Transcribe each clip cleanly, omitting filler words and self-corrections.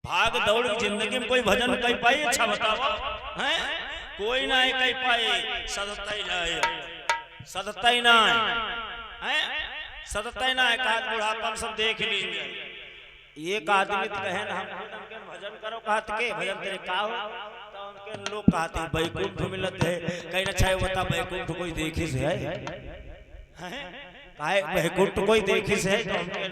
भाग दौड़ की जिंदगी में कोई भजन कह पाए? अच्छा बताओ हैं? कोई ना कह पाए। सदतई ना है, सदतई ना है। कहा बुढ़ापा सब देख लीजिए। एक आदमी कहे ना हम भजन करो, कहत के भजन तेरे का हो? तो उनके लोग कहते हैं बैकुंठ मिलत है। कहीं अच्छा है बता बैकुंठ कोई देखी से है? काहे बैकुंठ कोई देखी से है? तो उनके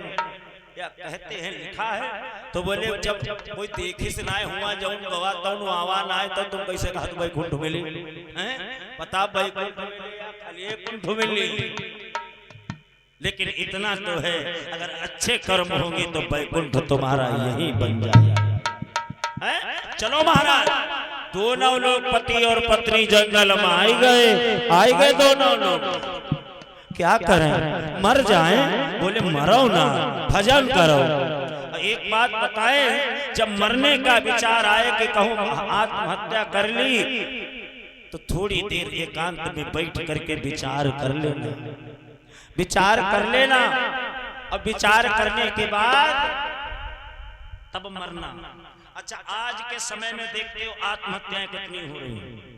या कहते हैं लिखा है। तो बोले जब कोई देखी से ना हुआ जब गवा तब आवा ना है तो तुम कैसे कहा बैकुंठ मिली हैं? बता बैकुंठ मिली। लेकिन इतना तो है अगर अच्छे कर्म होंगे तो बैकुंठ तुम्हारा यही बन जाएगा। चलो महाराज, दोनों लोग पति और पत्नी जंगल में आए गए दोनों लोग। क्या करें, मर जाएं? बोले मरो ना, भजन करो। एक बात बताए, जब मरने का विचार आए कि कहूँ आत्महत्या कर ली तो थोड़ी देर एकांत में बैठ करके विचार कर लेना, विचार कर लेना। और विचार करने के बाद तब मरना। अच्छा, आज के समय में देखते हो आत्महत्याएं कितनी हो रही हैं।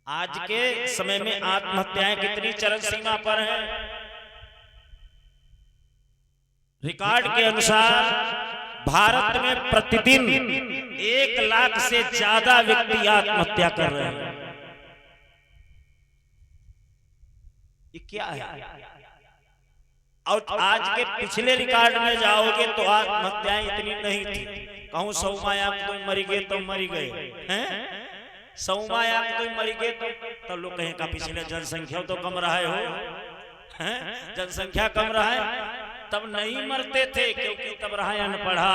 आज के समय में आत्महत्याएं कितनी चरम सीमा पर हैं। रिकॉर्ड के अनुसार भारत में प्रतिदिन 1 लाख से ज्यादा व्यक्ति आत्महत्या कर रहे हैं। ये क्या है? और आज के पिछले रिकॉर्ड में जाओगे तो आत्महत्याएं इतनी नहीं थी। कहूं 100 माया में कोई मरी गए तो मरी गए हैं, 100 माया में कोई मरी गए तो लोग कहें का पिछले जनसंख्या तो कम रहा हो, जनसंख्या कम रहा है। तब नहीं मरते थे क्योंकि तब रहा अनपढ़ा।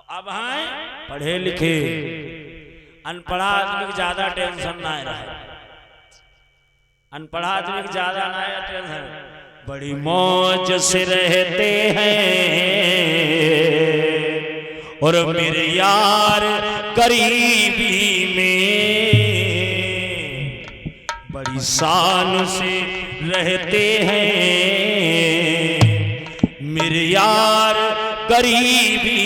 अब हैं पढ़े लिखे। अनपढ़ा आदमी को ज्यादा टेंशन ना रहा, अनपढ़ा आदमी को ज्यादा ना टेंशन, बड़ी मौज से रहते हैं और मेरे यार गरीबी में बड़ी शान से रहते हैं मेरे यार गरीबी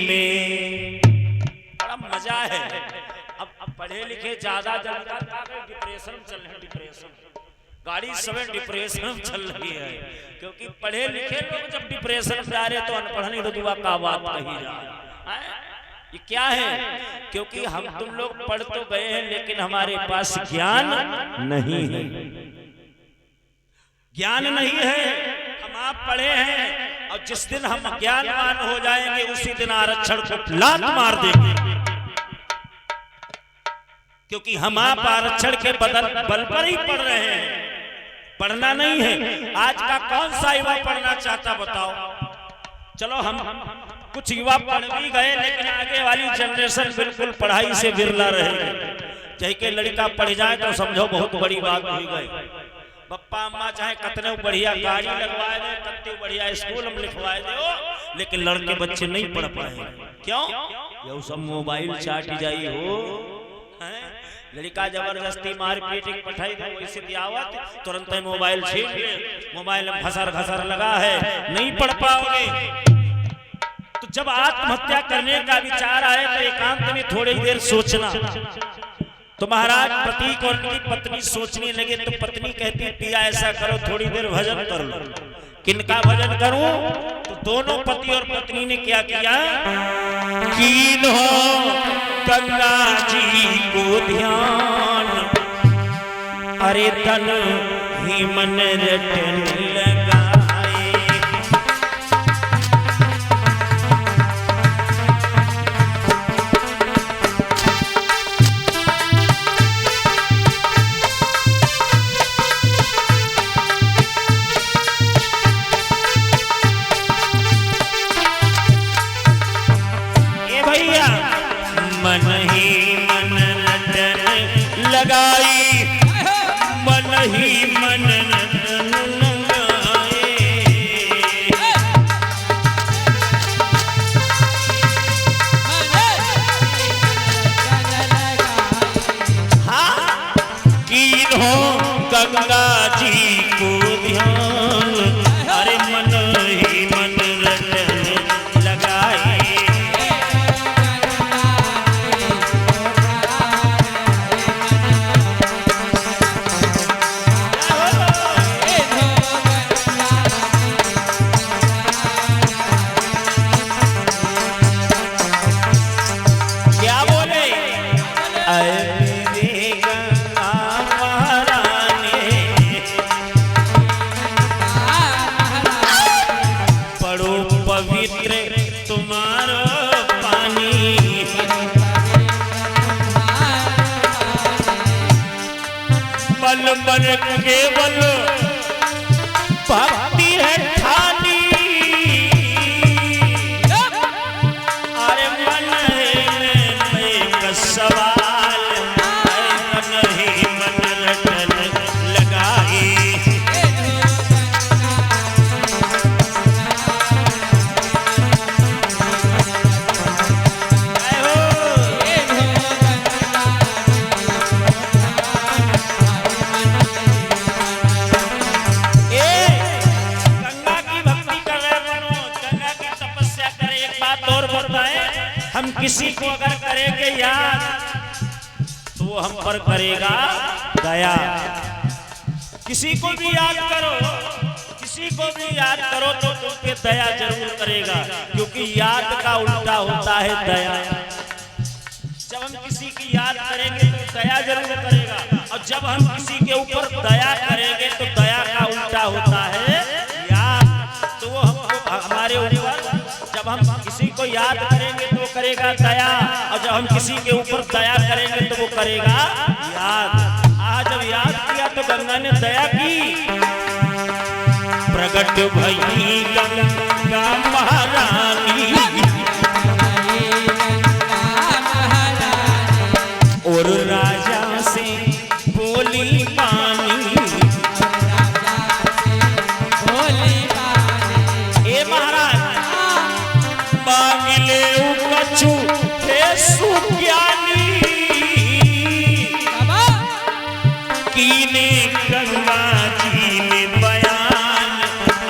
में। बड़ा मजा है। अब पढ़े लिखे ज्यादा डिप्रेशन चल रहे हैं, डिप्रेशन गाड़ी सब डिप्रेशन चल रही है। क्योंकि पढ़े लिखे लोग जब डिप्रेशन में जा रहे तो अनपढ़ नहीं रुतबा का बात कही जा रहा है। ये क्या है? क्योंकि हम तुम लोग पढ़ तो गए हैं लेकिन हमारे पास ज्ञान नहीं है, ज्ञान नहीं है। हम आप पढ़े हैं और जिस दिन हम ज्ञानवान हो जाएंगे उसी दिन आरक्षण को लात मार देंगे। क्योंकि हम आप आरक्षण के बल पर ही पढ़ रहे हैं, पढ़ना नहीं है। आज का कौन सा युवा पढ़ना चाहता बताओ? चलो हम कुछ युवा पढ़ भी गए लेकिन आगे वाली जनरेशन बिल्कुल पढ़ाई से विरला रहेगी। चाहे के लड़का पढ़ जाए तो समझो बहुत बड़ी बात हो गई। पप्पा अम्मा चाहे कितने बढ़िया गाड़ी लगवाए दे, कितने बढ़िया स्कूल में लिखवाए दे, लेकिन लड़के बच्चे नहीं पढ़ पाए। क्यों? ये सब मोबाइल चाटी जाई हो। लड़का जबरदस्ती मारपीट पठाई दो, वैसे दियावत तुरंत मोबाइल छीन ले, मोबाइल में घसर घसर लगा है, नहीं पढ़ पाओगे। तो जब आत्महत्या करने का विचार आए तो एकांत में थोड़ी देर सोचना। तो महाराज प्रतीक और उनकी पत्नी सोचने लगे तो पत्नी कहती पिया ऐसा करो थोड़ी देर भजन कर लो। किनका भजन करूं? तो दोनों पति और पत्नी ने क्या किया? कीन हो गंगा जी को ध्यान, अरे तन ही मन रटन लगा। मन ही मन रटन लगाई, मन ही मन रटन लगाए। हाँ, कीन हो गंगा जी को ध्यान, अरे मन ही मन रटन लगा। पवित्र तुम्हारो पानी। मन मन केवल भक्ति है ठानी। अरे मन में एक सवाल मन ही मन रटन लगाई। हम किसी को अगर करेंगे याद तो वो हम पर करेगा दया। किसी को भी याद करो, किसी को भी याद करो तो तुम पे दया जरूर करेगा, क्योंकि याद का उल्टा होता है दया। जब हम किसी की याद करेंगे तो दया जरूर करेगा, और जब हम किसी के ऊपर दया करेंगे तो दया का उल्टा होता है याद। तो वो हमको हमारे ऊपर, जब हम किसी को याद करेंगे तो वो करेगा दया, और जब हम किसी के ऊपर दया करेंगे तो वो करेगा याद। आज जब याद किया तो गंगा ने दया की। प्रगट भई गंगा महारानी और राजा से बोली पानी। ए महाराज मांगले कछु हे सुज्ञानी कीने गंगा जी ने बयान।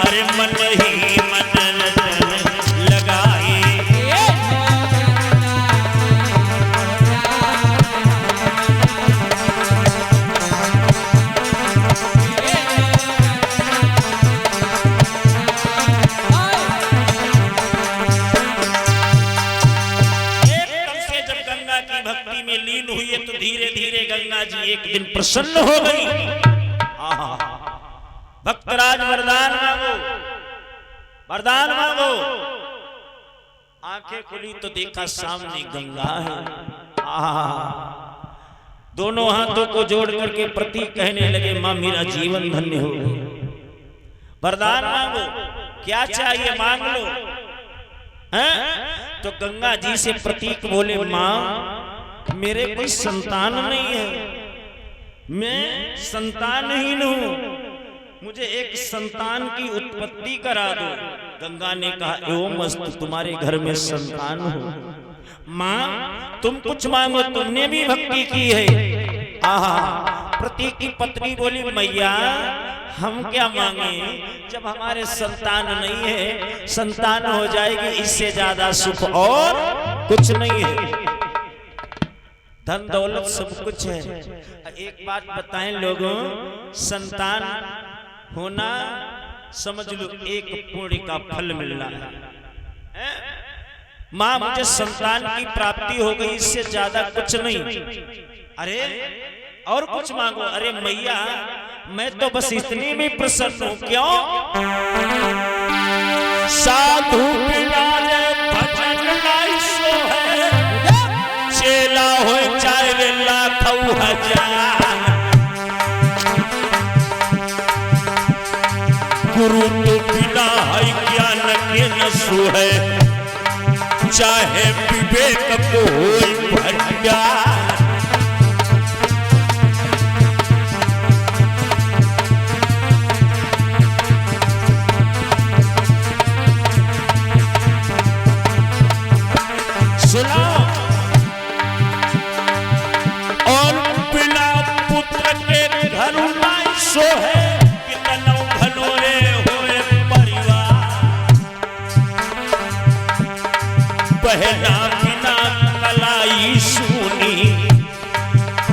अरे मन ही मन रटन लगाए। भक्ति में लीन हुई है तो धीरे धीरे गंगा जी एक दिन प्रसन्न हो गई। भक्तराज वरदान मांगो, वरदान मांगो। आंखें खुली तो देखा सामने गंगा है। दोनों हाथों को जोड़ करके प्रतीक कहने लगे, मां मेरा जीवन धन्य हो। वरदान मांगो, क्या चाहिए मांग लो। तो गंगा जी से प्रतीक बोले, मां मेरे कोई संतान नहीं है, मैं संतानहीन हूं, मुझे एक संतान की उत्पत्ति करा दो। गंगा ने कहा, एवं मस्त तुम्हारे घर में संतान हो। मां तुम कुछ मांगो, तुमने भी भक्ति की है। आहा, प्रतीक की पत्नी बोली, मैया हम क्या मांगे, जब हमारे संतान नहीं है, संतान हो जाएगी इससे ज्यादा सुख और कुछ नहीं है। धन दौलत सब कुछ है। एक बात बताएं लोगों, संतान होना समझ लो एक पुण्य का फल मिलना है। मां मुझे संतान की प्राप्ति हो गई, इससे ज्यादा कुछ नहीं। अरे और कुछ मांगो। अरे मैया मैं तो बस इतने में प्रसन्न हूं। क्यों? साधु भजन लाई सो है, चेला हो चाहे लाखों हजार। गुरु तो बिना ज्ञान के न सो है, चाहे विवेक को भंडार। सुनो, और बिना पुत्र के घर नहीं सो है, कितनों घनोरे होए परिवार। बहना बिना कलाई सुनी,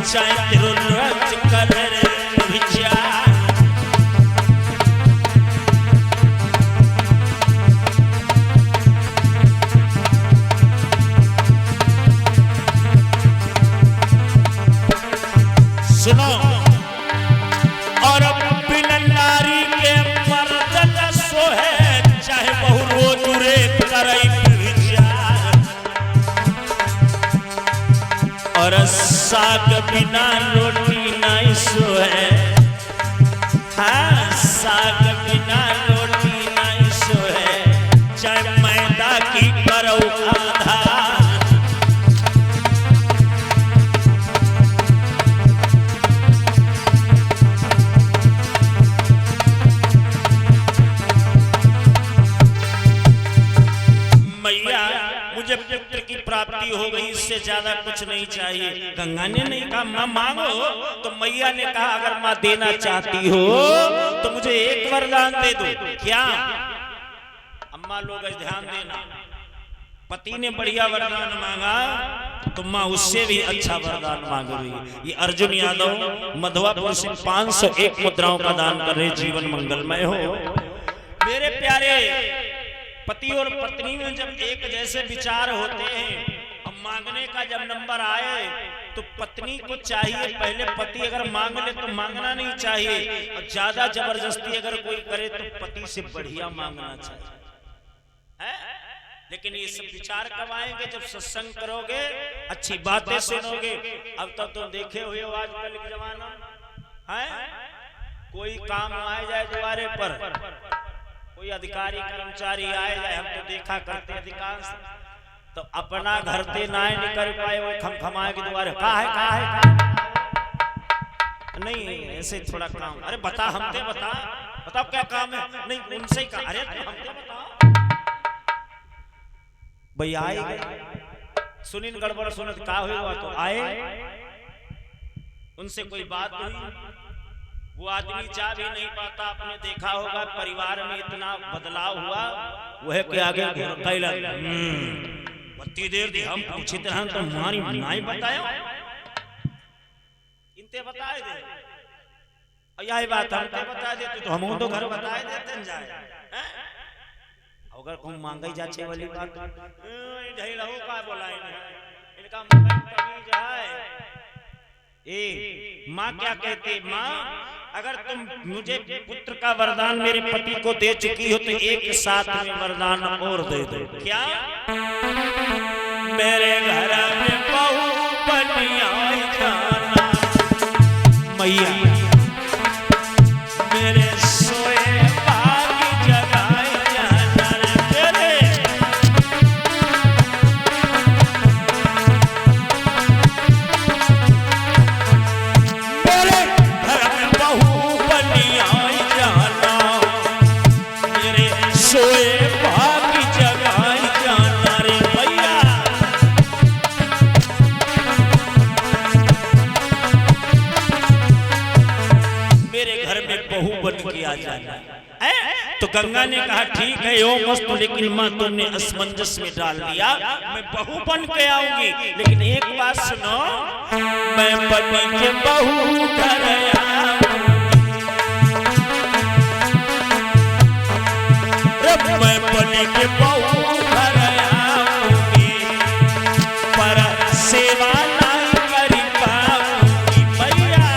चाहे रच कर विचार। सुनो, और बिन नारी के मर्द न सो है, चाहे बहु रोज रे और साग बिना रोटी नहीं सोए, हाँ साग बिना रोटी नहीं सोए, चाहे मैदा की करो आधा। मैया मुझे पुत्र की प्राप्ति हो गई, इससे ज्यादा कुछ नहीं चाहिए। गंगा ने नहीं कहा माँ मांगो, तो मैया ने कहा अगर माँ देना चाहती हो तो मुझे एक वरदान दे दो। क्या? अम्मा लोग ध्यान देना, पति ने बढ़िया वरदान मांगा तो माँ उससे भी अच्छा वरदान मांग रही है। ये अर्जुन यादव मधुआपुर से 501 मुद्राओं का दान कर रहे, जीवन मंगलमय हो। मेरे प्यारे, पति और पत्नी में जब एक जैसे विचार होते हैं, अब मांगने का जब नंबर आए तो पत्नी को चाहिए पहले, पति अगर मांग ले तो मांगना नहीं चाहिए, और ज्यादा जबरदस्ती अगर कोई करे तो पति से बढ़िया मांगना चाहिए, है? लेकिन ये सब विचार कब आएंगे? जब सत्संग करोगे, अच्छी बातें सुनोगे। अब तक तो देखे हुए हो आजकल के जमाना है, कोई काम आ जाए द्वारे पर, कोई अधिकारी कर्मचारी आए जाए, हम तो देखा करते अधिकांश, तो अपना घर से ना निकल पाए वो खमखमाए के द्वारे कहा है नहीं ऐसे थोड़ा काम, अरे बता हमसे बताओ क्या काम है, नहीं उनसे ही कहा, अरे हमसे बताओ भाई। आए गए सुनील गड़बड़ सुनत का हुआ तो आए, उनसे कोई बात हुई, वो आदमी चाह भी नहीं पाता। आपने देखा होगा परिवार में इतना बदलाव हुआ, वह के आगे बत्ती देर दी हम पूछी तरह तो हमारी नहीं बताया, इनते बताए दे, यही बात हमते बता देते तो हम तो घर बताए देते जाए। अगर कोई मांगी जाचे वाली बात ढई रहो का बोलाए इनका तमीज है। ए माँ क्या कहती, माँ अगर तुम मुझे पुत्र का वरदान मेरे पति को दे चुकी हो तो एक साथ में वरदान और दे दो। क्या? मेरे घर में बहू बनिया जाना मैया, मेरे सोए बागी जगाए जाना रे, मेरे घर में बहू बनिया जाना, मेरे सोए बागी जगाए जाना रे मैया। मेरे घर में बहू बन के आ जाना। तो गंगा ने कहा ठीक है यो मस्त, लेकिन माँ तुमने असमंजस में डाल दिया, मैं बहू बन के आऊंगी, लेकिन एक बात सुनो, मैं पति के बहू घर आऊंगी, मैं पति के बहू घर आऊंगी, पर सेवा नहीं कर पाऊंगी मैया।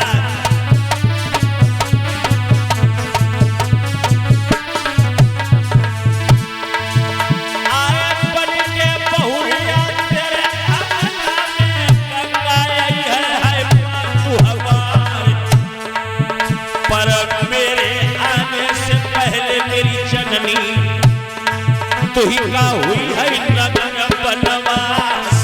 तो ही का हुई है नगन बनवास,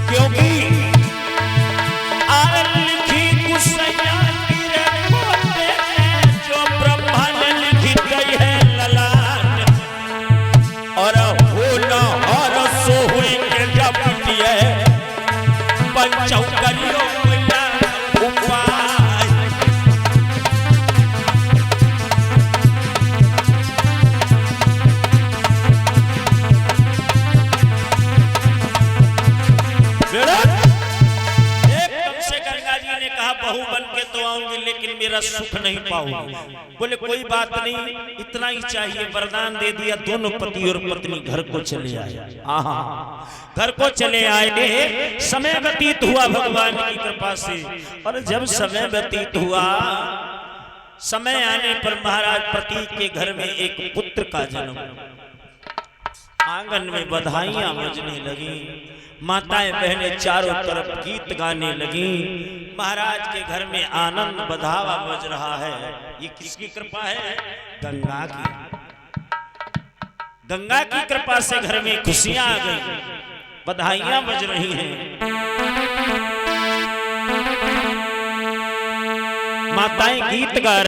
क्योंकि आरन लिखी कुसैया गिरे मोते, जो ब्रह्मा ने लिखी गई है ललाट, और हो न और सो हुई के जब पंचौकरियों उपाय। एकदम से गंगा जी ने कहा बहू बन के तो आऊंगी, लेकिन मेरा सुख नहीं पाओगे। बोले कोई बात नहीं, इतना ही चाहिए। वरदान दे दिया, दोनों पति और पत्नी घर को चले आए। आहा, घर को चले आए। समय व्यतीत हुआ भगवान की कृपा से, और जब समय व्यतीत हुआ, समय आने पर महाराज प्रतीक के घर में एक पुत्र का जन्म। आंगन में बधाइयां बजने लगी, माताएं बहनें चारों तरफ गीत गाने लगी। महाराज के घर में आनंद बधावा बज रहा है। ये किसकी कृपा है? गंगा की। गंगा की कृपा से घर में खुशियां आ गई, बधाइयां बज रही हैं। माताएं गीत गा